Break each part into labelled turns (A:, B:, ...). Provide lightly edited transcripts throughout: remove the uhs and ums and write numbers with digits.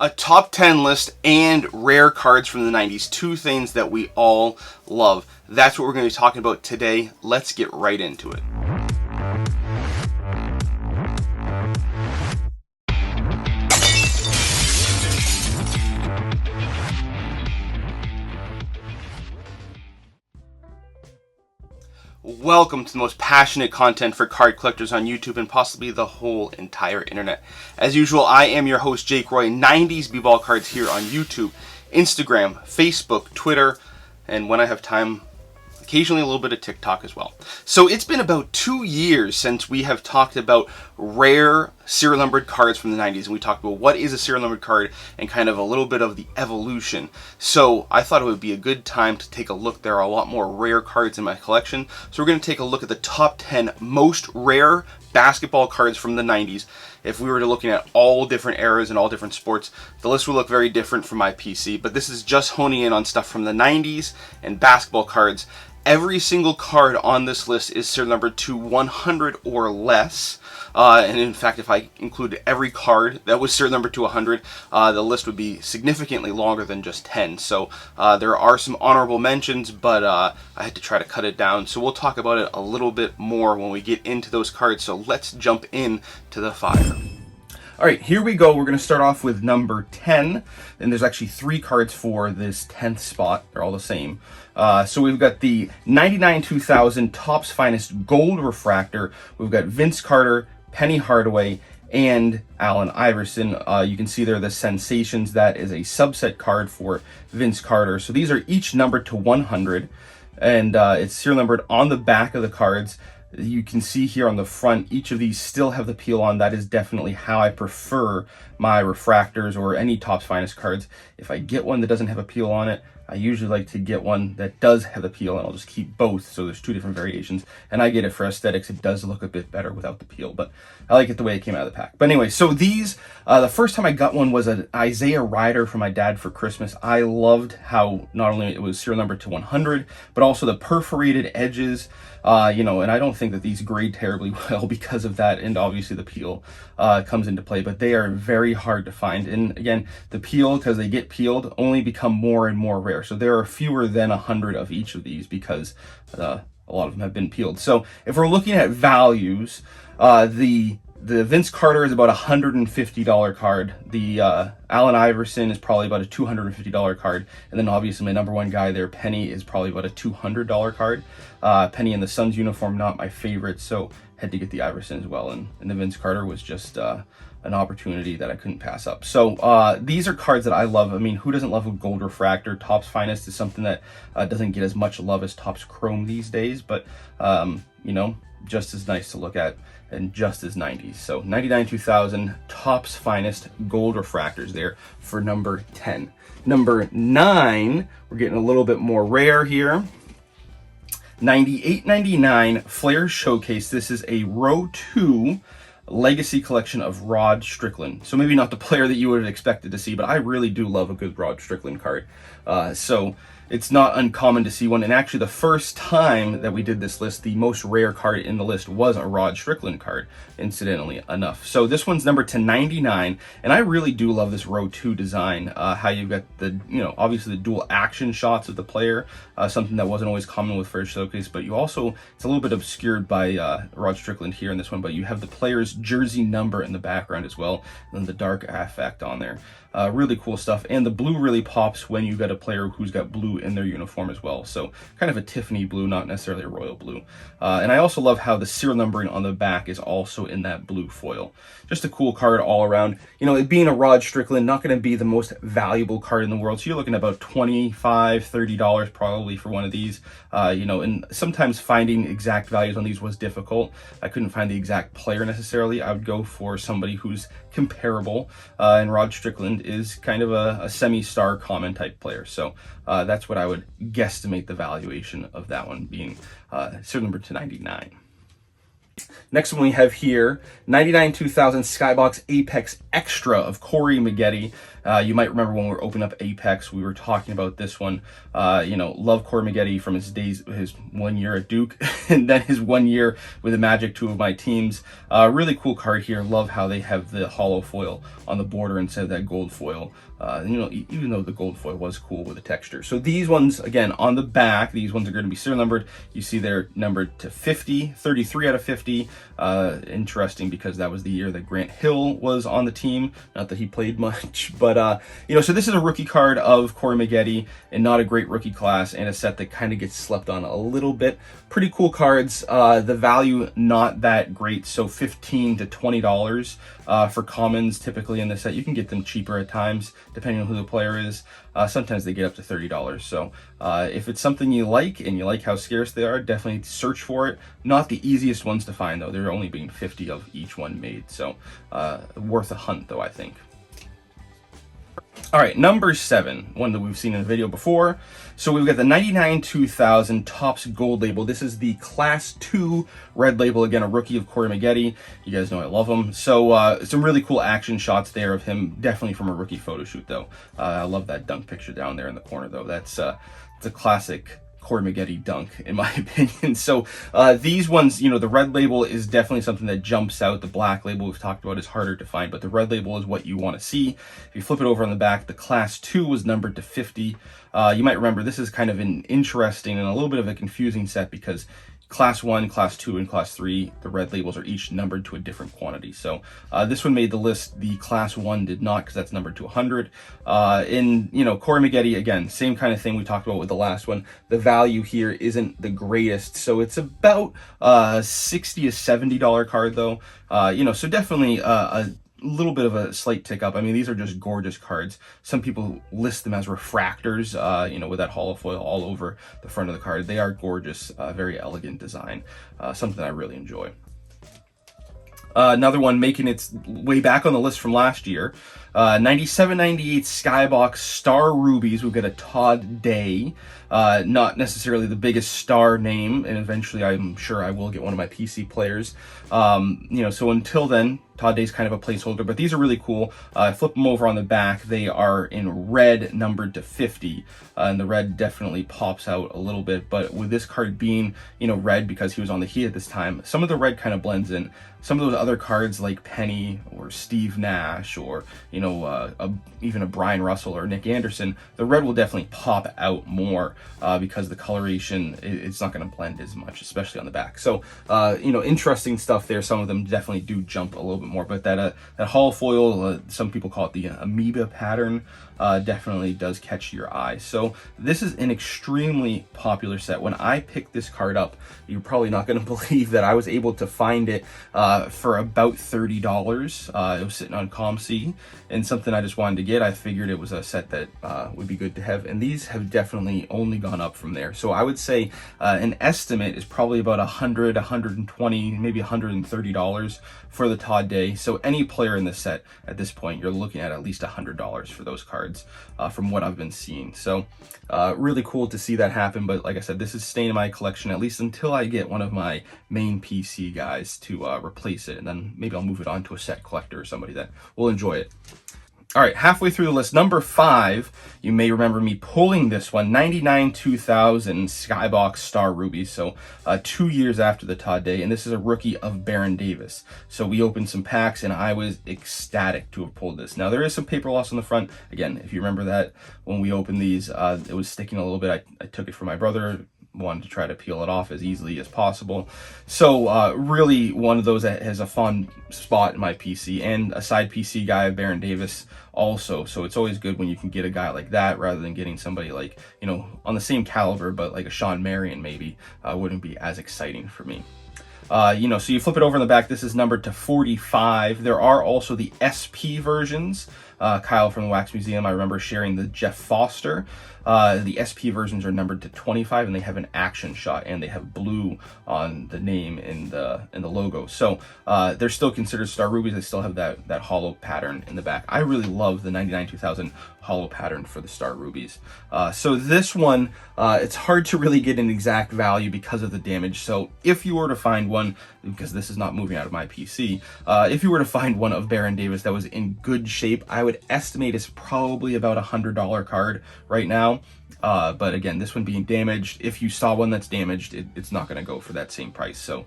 A: A top 10 list and rare cards from the 90s. Two things that we all love. That's what we're going to be talking about today. Let's get right into it. Welcome to the most passionate content for card collectors on YouTube and possibly the whole entire internet. As usual, I am your host, Jake Roy. 90s b-ball cards here on YouTube, Instagram, Facebook, Twitter, and when I have time, occasionally a little bit of TikTok as well. So it's been about 2 years since we have talked about rare serial numbered cards from the 90s, and we talked about what is a serial numbered card and kind of a little bit of the evolution. So I thought it would be a good time to take a look. There are a lot more rare cards in my collection, so we're going to take a look at the top 10 most rare basketball cards from the 90s. If we were to looking at all different eras and all different sports, the list would look very different from my PC, but this is just honing in on stuff from the 90s and basketball cards. Every single card on this list is serial numbered to 100 or less. And in fact, if I included every card that was serial numbered to 100, the list would be significantly longer than just 10. So there are some honorable mentions, but I had to try to cut it down. So we'll talk about it a little bit more when we get into those cards. So let's jump in to the fire. All right, here we go. We're going to start off with number 10, and there's actually 3 cards for this 10th spot. They're all the same. So we've got the 99-2000 Topps Finest Gold Refractor. We've got Vince Carter, Penny Hardaway, and Allen Iverson. You can see there the Sensations. That is a subset card for Vince Carter. So these are each numbered to 100, and it's serial numbered on the back of the cards. You can see here on the front, each of these still have the peel on. That is definitely how I prefer my refractors or any Topps Finest cards. If I get one that doesn't have a peel on it, I usually like to get one that does have the peel, and I'll just keep both. So there's 2 different variations, and I get it for aesthetics. It does look a bit better without the peel, but I like it the way it came out of the pack. But anyway, so these, the first time I got one was an Isaiah Rider from my dad for Christmas. I loved how not only it was serial numbered to 100, but also the perforated edges, and I don't think that these grade terribly well because of that, and obviously the peel comes into play, but they are very hard to find. And again, the peel, because they get peeled, only become more and more rare. So there are fewer than 100 of each of these because a lot of them have been peeled. So if we're looking at values, the Vince Carter is about a $150 card. The Allen Iverson is probably about a $250 card. And then obviously my number one guy there, Penny, is probably about a $200 card. Penny in the Suns uniform, not my favorite, so had to get the Iverson as well. And the Vince Carter was just an opportunity that I couldn't pass up. So these are cards that I love. I mean, who doesn't love a gold refractor? Topps Finest is something that doesn't get as much love as Topps Chrome these days, but just as nice to look at and just as 90s. So 99-2000 Topps Finest Gold Refractors there for number 10. Number 9, we're getting a little bit more rare here. 98-99 Flair Showcase. This is a row 2 legacy collection of Rod Strickland. So maybe not the player that you would have expected to see, but I really do love a good Rod Strickland card. So it's not uncommon to see one. And actually the first time that we did this list, the most rare card in the list was a Rod Strickland card, incidentally enough. So this one's numbered to 99, and I really do love this row 2 design. How you've got the, obviously the dual action shots of the player, something that wasn't always common with Flair Showcase, but you also, it's a little bit obscured by Rod Strickland here in this one, but you have the player's jersey number in the background as well, and then the dark effect on there. Really cool stuff, and the blue really pops when you've got a player who's got blue in their uniform as well. So kind of a Tiffany blue, not necessarily a royal blue. And I also love how the serial numbering on the back is also in that blue foil. Just a cool card all around. It being a Rod Strickland, not going to be the most valuable card in the world. So you're looking at about $25, $30 probably for one of these. And sometimes finding exact values on these was difficult. I couldn't find the exact player necessarily. I would go for somebody who's comparable, and Rod Strickland is kind of a semi-star common type player. So that's what I would guesstimate the valuation of that one being serial number to 99. Next one we have here, 99-2000 Skybox Apex Extra of Corey Maggette. You might remember when we were opening up Apex, we were talking about this one. You know, love Corey Maggette from his days, his 1 year at Duke, and then his 1 year with the Magic, two of my teams. Really cool card here. Love how they have the hollow foil on the border instead of that gold foil. You know, even though the gold foil was cool with the texture. So these ones, again, on the back, these ones are going to be serial numbered. You see they're numbered to 50, 33 out of 50. Interesting because that was the year that Grant Hill was on the team. Not that he played much, but you know, so this is a rookie card of Corey Maggette, and not a great rookie class, and a set that kind of gets slept on a little bit. Pretty cool cards. The value not that great, so $15 to $20 for commons typically in this set. You can get them cheaper at times depending on who the player is. Sometimes they get up to $30. So if it's something you like and you like how scarce they are, definitely search for it. Not the easiest ones to find though. There only being 50 of each one made, so worth a hunt though, I think. All right, number 7, one that we've seen in a video before. So we've got the 99-2000 Topps Gold label. This is the Class 2 red label. Again, a rookie of Corey Maggette. You guys know I love him. So some really cool action shots there of him, definitely from a rookie photo shoot though. I love that dunk picture down there in the corner though. That's it's a classic Corey Maggette dunk, in my opinion. So these ones, you know, the red label is definitely something that jumps out. The black label we've talked about is harder to find, but the red label is what you want to see. If you flip it over on the back, the Class 2 was numbered to 50. You might remember this is kind of an interesting and a little bit of a confusing set because Class 1, Class 2, and Class 3, the red labels are each numbered to a different quantity. So this one made the list. The Class 1 did not because that's numbered to 100. In, you know, Corey Maggette, again, same kind of thing we talked about with the last one. The value here isn't the greatest. So it's about $60 to $70 card though. You know, so definitely a little bit of a slight tick up. I mean, these are just gorgeous cards. Some people list them as refractors, you know, with that hollow foil all over the front of the card. They are gorgeous, very elegant design, something I really enjoy. Another one making its way back on the list from last year, 97-98 Skybox Star Rubies. We've got a Todd Day, not necessarily the biggest star name, and eventually I'm sure I will get one of my PC players. You know, so until then, Todd Day's kind of a placeholder, but these are really cool. Flip them over on the back. They are in red, numbered to 50, and the red definitely pops out a little bit, but with this card being, you know, red because he was on the Heat at this time, some of the red kind of blends in. Some of those other cards like Penny or Steve Nash or, you know, even a Brian Russell or Nick Anderson, the red will definitely pop out more because the coloration, it's not going to blend as much, especially on the back. So, you know, interesting stuff there. Some of them definitely do jump a little bit more, but that hollow foil, some people call it the amoeba pattern, definitely does catch your eye. So this is an extremely popular set. When I picked this card up, you're probably not going to believe that I was able to find it for about $30. It was sitting on ComC and something I just wanted to get. I figured it was a set that would be good to have, and these have definitely only gone up from there. So I would say an estimate is probably about $100, $120, maybe $130 for the Todd Day. So any player in this set at this point, you're looking at least $100 for those cards from what I've been seeing. So really cool to see that happen. But like I said, this is staying in my collection at least until I get one of my main PC guys to replace it, and then maybe I'll move it on to a set collector or somebody that will enjoy it. All right, halfway through the list, number 5, you may remember me pulling this one, 99-2000 Skybox Star Rubies, so 2 years after the Todd Day, and this is a rookie of Baron Davis. So we opened some packs, and I was ecstatic to have pulled this. Now, there is some paper loss on the front. Again, if you remember that, when we opened these, it was sticking a little bit. I took it from my brother, wanted to try to peel it off as easily as possible. So really one of those that has a fun spot in my PC, and a side PC guy, Baron Davis, also. So it's always good when you can get a guy like that rather than getting somebody like, you know, on the same caliber, but like a Sean Marion maybe wouldn't be as exciting for me. You know, so you flip it over in the back. This is numbered to 45. There are also the SP versions. Kyle from the Wax Museum, I remember sharing the Jeff Foster. The SP versions are numbered to 25, and they have an action shot, and they have blue on the name in the logo. So they're still considered Star Rubies. They still have that hollow pattern in the back. I really love the 99-2000 hollow pattern for the Star Rubies. So this one, it's hard to really get an exact value because of the damage. So if you were to find one, because this is not moving out of my PC, if you were to find one of Baron Davis that was in good shape, I would estimate it's probably about $100 card right now. But again, this one being damaged, if you saw one that's damaged, it's not going to go for that same price. So,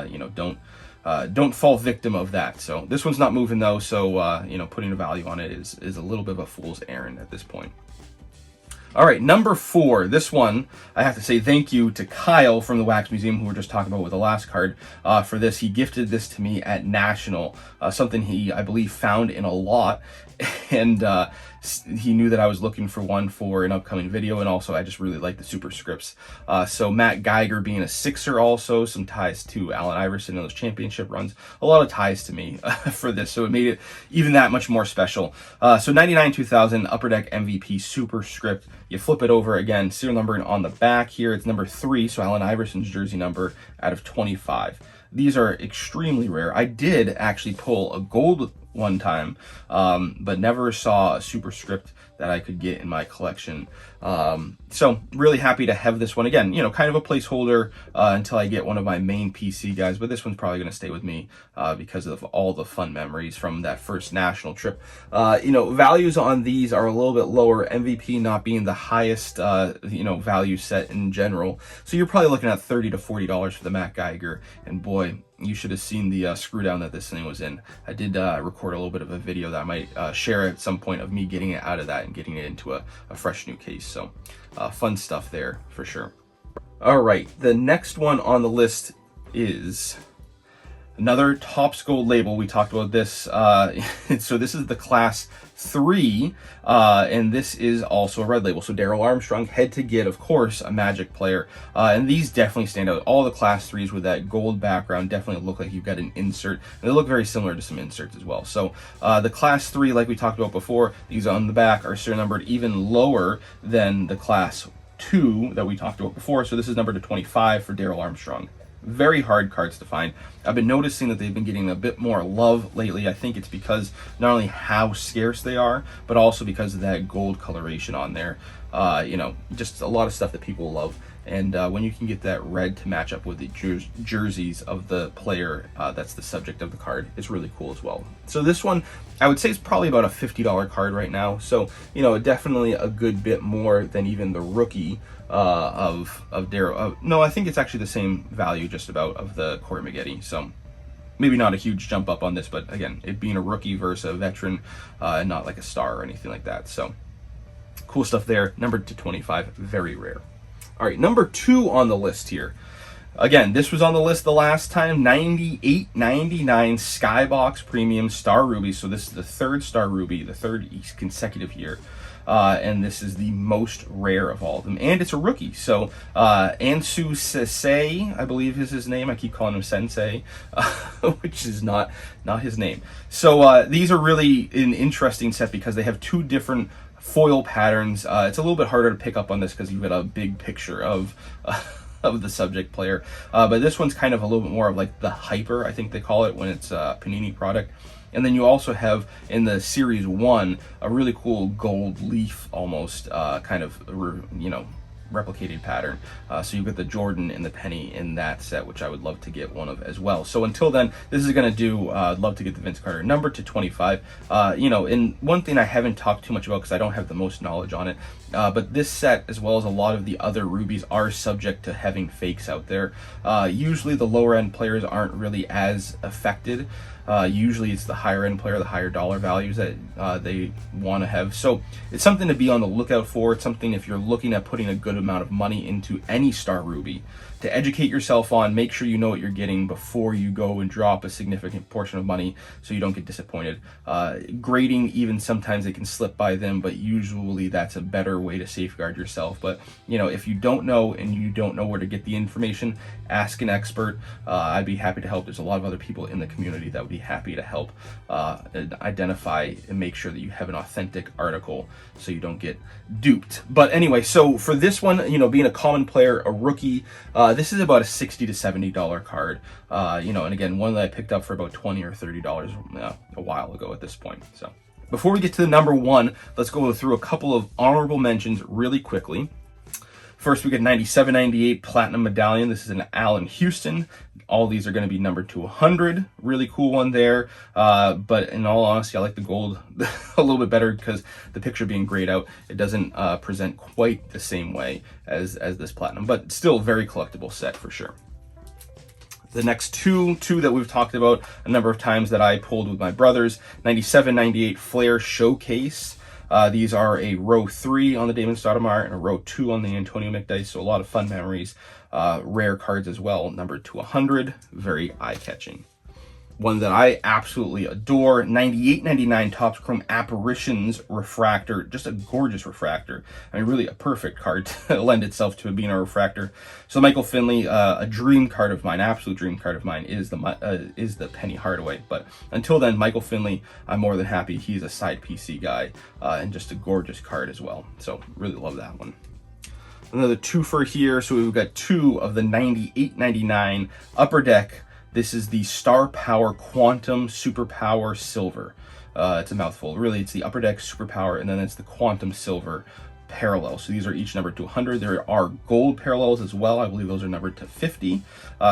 A: you know, don't fall victim of that. So this one's not moving though. So, you know, putting a value on it is a little bit of a fool's errand at this point. All right, number 4. This one, I have to say thank you to Kyle from the Wax Museum, who we were just talking about with the last card, for this. He gifted this to me at National, something he, I believe, found in a lot, and he knew that I was looking for one for an upcoming video, and also I just really like the superscripts. So Matt Geiger being a Sixer, also some ties to Allen Iverson in those championship runs, a lot of ties to me for this, so it made it even that much more special. So 99-2000 Upper Deck MVP superscript. You flip it over again, serial numbering on the back here, it's number 3, so Allen Iverson's jersey number out of 25. These are extremely rare. I did actually pull a gold one time, but never saw a superscript that I could get in my collection. So really happy to have this one. Again, you know, kind of a placeholder until I get one of my main PC guys, but this one's probably going to stay with me because of all the fun memories from that first national trip. You know, values on these are a little bit lower, MVP not being the highest, you know, value set in general. So you're probably looking at $30 to $40 for the Matt Geiger, and boy, you should have seen the screw down that this thing was in. I did record a little bit of a video that I might share at some point of me getting it out of that and getting it into a fresh new case. So fun stuff there for sure. All right, the next one on the list is another Topps Gold label. We talked about this. So this is the Class 3, and this is also a red label. So Darrell Armstrong had to get, of course, a Magic player, and these definitely stand out. All the Class 3s with that gold background definitely look like you've got an insert, and they look very similar to some inserts as well. So the Class 3, like we talked about before, these on the back are serial numbered even lower than the Class 2 that we talked about before. So this is numbered to 25 for Darrell Armstrong. Very hard cards to find. I've been noticing that they've been getting a bit more love lately. I think it's because not only how scarce they are, but also because of that gold coloration on there. You know, just a lot of stuff that people love. And when you can get that red to match up with the jerseys of the player that's the subject of the card, it's really cool as well. So this one, I would say, is probably about a $50 card right now. So, you know, definitely a good bit more than even the rookie of Darrell. No, I think it's actually the same value just about of the Corey Maggette. So maybe not a huge jump up on this, but again, it being a rookie versus a veteran, and not like a star or anything like that. So cool stuff there. Numbered to 25, very rare. All right, number 2 on the list here. Again, this was on the list the last time, 98-99 Skybox Premium Star Ruby. So this is the 3rd Star Ruby, the 3rd consecutive year. And this is the most rare of all of them. And it's a rookie. So Ansu Sensei, I believe is his name. I keep calling him Sensei, which is not his name. So these are really an interesting set because they have 2 different foil patterns. It's a little bit harder to pick up on this because you've got a big picture of the subject player, but this one's kind of a little bit more of like the hyper, I think they call it when it's a Panini product. And then you also have in the Series 1 a really cool gold leaf almost kind of, you know, replicated pattern. So you've got the Jordan and the Penny in that set, which I would love to get one of as well. So until then, this is going to do, I'd love to get the Vince Carter number to 25. You know, and one thing I haven't talked too much about because I don't have the most knowledge on it, but this set, as well as a lot of the other rubies, are subject to having fakes out there. Usually the lower end players aren't really as affected. Usually it's the higher end player, the higher dollar values that they want to have. So it's something to be on the lookout for. It's something, if you're looking at putting a good amount of money into any Star Ruby, to educate yourself on, make sure you know what you're getting before you go and drop a significant portion of money so you don't get disappointed. Grading, even sometimes it can slip by them, but usually that's a better way to safeguard yourself. But, you know, if you don't know and you don't know where to get the information, ask an expert. I'd be happy to help. There's a lot of other people in the community that be happy to help identify and make sure that you have an authentic article so you don't get duped. But anyway, so for this one, you know, being a common player, a rookie, this is about a $60 to $70 card. You know, and again, one that I picked up for about $20 or $30 a while ago at this point. So before we get to the number one, let's go through a couple of honorable mentions really quickly. First, we get 97-98 Platinum Medallion. This is an Allen Houston. All these are going to be numbered to 100. Really cool one there. But in all honesty, I like the gold a little bit better because the picture being grayed out, it doesn't present quite the same way as this Platinum. But still very collectible set for sure. The next two that we've talked about a number of times that I pulled with my brothers, 97-98 Flair Showcase. These are a row 3 on the Damon Stoudemire and a row 2 on the Antonio McDyess, so a lot of fun memories. Rare cards as well, numbered to 100, very eye-catching. One that I absolutely adore, 98-99 Topps Chrome Apparitions Refractor, just a gorgeous refractor. I mean, really a perfect card to lend itself to being a refractor. So Michael Finley, a dream card of mine, absolute dream card of mine is the Penny Hardaway. But until then, Michael Finley, I'm more than happy. He's a side PC guy and just a gorgeous card as well. So really love that one. Another twofer here. So we've got 2 of the 98-99 Upper Deck. This is the Star Power Quantum Superpower Silver. It's a mouthful. Really, it's the Upper Deck Superpower, and then it's the Quantum Silver Parallel. So these are each numbered to 100. There are gold parallels as well. I believe those are numbered to 50.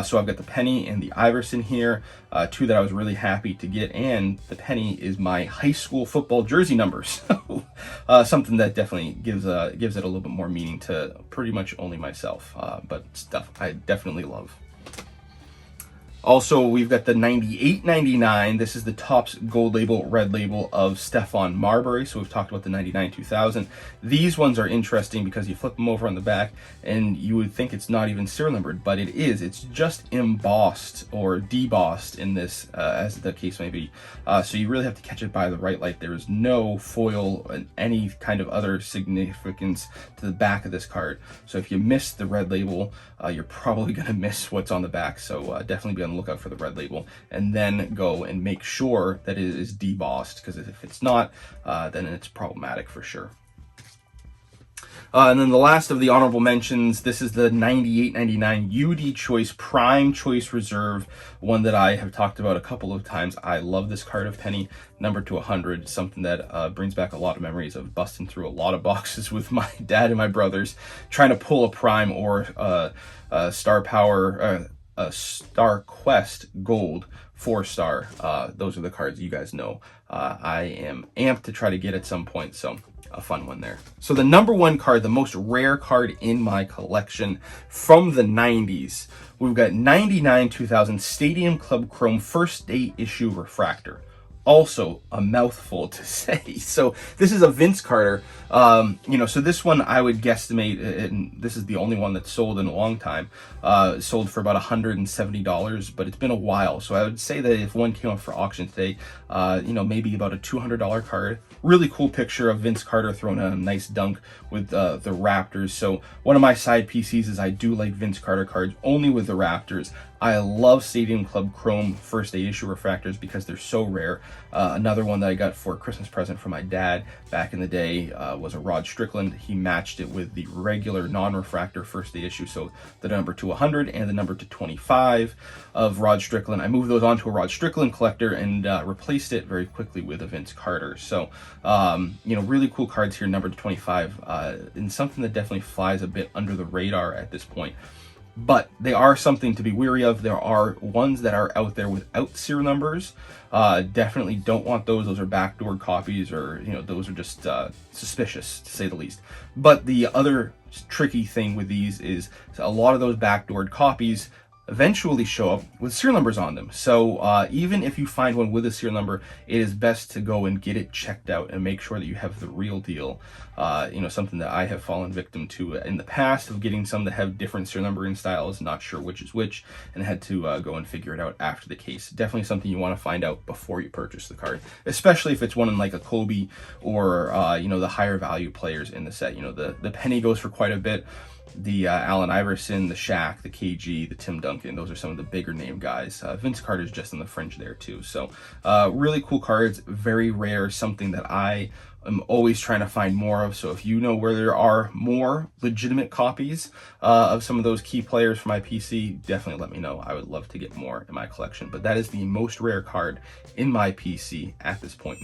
A: So I've got the Penny and the Iverson here, 2 that I was really happy to get. And the Penny is my high school football jersey number. So something that definitely gives it a little bit more meaning to pretty much only myself. But stuff I definitely love. Also, we've got the 98-99. This is the Topps Gold Label, Red Label of Stephon Marbury. So we've talked about the 99-2000. These ones are interesting because you flip them over on the back and you would think it's not even serial numbered, but it is. It's just embossed or debossed in this, as the case may be. So you really have to catch it by the right light. There is no foil and any kind of other significance to the back of this card. So if you miss the red label, you're probably going to miss what's on the back. So definitely be on the lookout for the red label, and then go and make sure that it is debossed, because if it's not, then it's problematic for sure. And then the last of the honorable mentions, this is the 98-99 UD Choice Prime Choice Reserve, one that I have talked about a couple of times. I love this card of Penny, numbered to 100, something that brings back a lot of memories of busting through a lot of boxes with my dad and my brothers, trying to pull a Prime or Star Power, a Star Quest Gold 4-star. Those are the cards you guys know I am amped to try to get at some point, so a fun one there. So the number one card, the most rare card in my collection from the 90s, we've got 99-2000 Stadium Club Chrome First Day Issue Refractor. Also a mouthful to say. So this is a Vince Carter. You know, so this one I would guesstimate, and this is the only one that's sold in a long time, sold for about $170, but it's been a while. So I would say that if one came up for auction today, you know, maybe about a $200 card. Really cool picture of Vince Carter throwing a nice dunk with the Raptors. So one of my side PCs is I do like Vince Carter cards only with the Raptors. I love Stadium Club Chrome First Day Issue Refractors because they're so rare. Another one that I got for a Christmas present from my dad back in the day was a Rod Strickland. He matched it with the regular non-refractor First Day Issue, so the number to 100 and the number to 25 of Rod Strickland. I moved those onto a Rod Strickland collector and replaced it very quickly with a Vince Carter. So, you know, really cool cards here, numbered to 25, and something that definitely flies a bit under the radar at this point. But they are something to be weary of. There are ones that are out there without serial numbers. Definitely don't want those. Those are backdoor copies, or, you know, those are just suspicious, to say the least. But the other tricky thing with these is a lot of those backdoored copies eventually show up with serial numbers on them. So even if you find one with a serial number, it is best to go and get it checked out and make sure that you have the real deal. You know, something that I have fallen victim to in the past, of getting some that have different serial numbering styles, not sure which is which, and had to go and figure it out after the case. Definitely something you want to find out before you purchase the card, especially if it's one like a Kobe or you know, the higher value players in the set. You know, the penny goes for quite a bit. the Allen Iverson, the Shaq, the KG, the Tim Duncan. Those are some of the bigger name guys. Vince Carter's just on the fringe there too. So really cool cards, very rare, something that I am always trying to find more of. So if you know where there are more legitimate copies of some of those key players for my PC, definitely let me know. I would love to get more in my collection. But that is the most rare card in my PC at this point.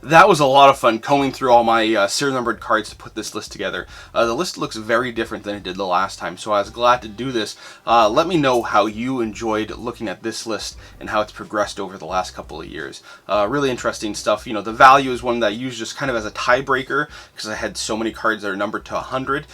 A: That was a lot of fun going through all my serial numbered cards to put this list together. The list looks very different than it did the last time, so I was glad to do this. Let me know how you enjoyed looking at this list and how it's progressed over the last couple of years. Really interesting stuff. You know, the value is one that I use just kind of as a tiebreaker because I had so many cards that are numbered to 100.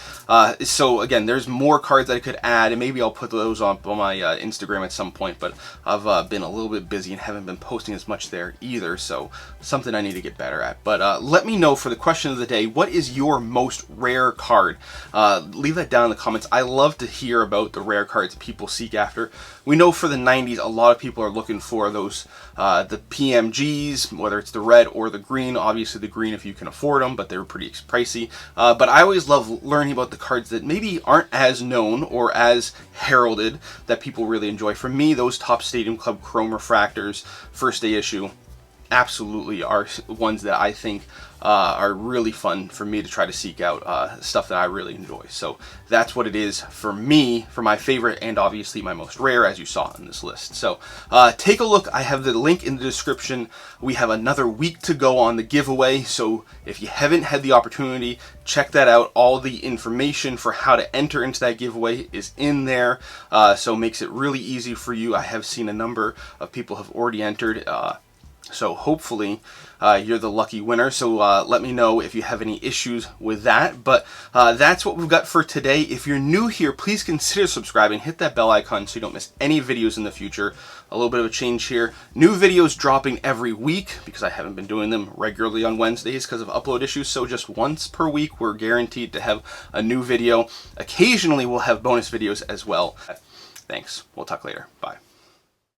A: So again, there's more cards I could add, and maybe I'll put those on my Instagram at some point, but I've been a little bit busy and haven't been posting as much there either, so something I need to get better at. But let me know for the question of the day, what is your most rare card? Leave that down in the comments. I love to hear about the rare cards people seek after. We know for the 90s, a lot of people are looking for those, the PMGs, whether it's the red or the green. Obviously the green if you can afford them, but they're pretty pricey. But I always love learning about the cards that maybe aren't as known or as heralded that people really enjoy. For me, those Topps Stadium Club Chrome Refractors, first day issue, absolutely are ones that I think are really fun for me to try to seek out, stuff that I really enjoy. So that's what it is for me, for my favorite and obviously my most rare, as you saw in this list. So take a look. I have the link in the description. We have another week to go on the giveaway, so if you haven't had the opportunity, check that out. All the information for how to enter into that giveaway is in there, so it makes it really easy for you. I have seen a number of people have already entered, so hopefully you're the lucky winner. So let me know if you have any issues with that. But that's what we've got for today. If you're new here, please consider subscribing. Hit that bell icon so you don't miss any videos in the future. A little bit of a change here. New videos dropping every week because I haven't been doing them regularly on Wednesdays because of upload issues. So just once per week, we're guaranteed to have a new video. Occasionally, we'll have bonus videos as well. Thanks. We'll talk later. Bye.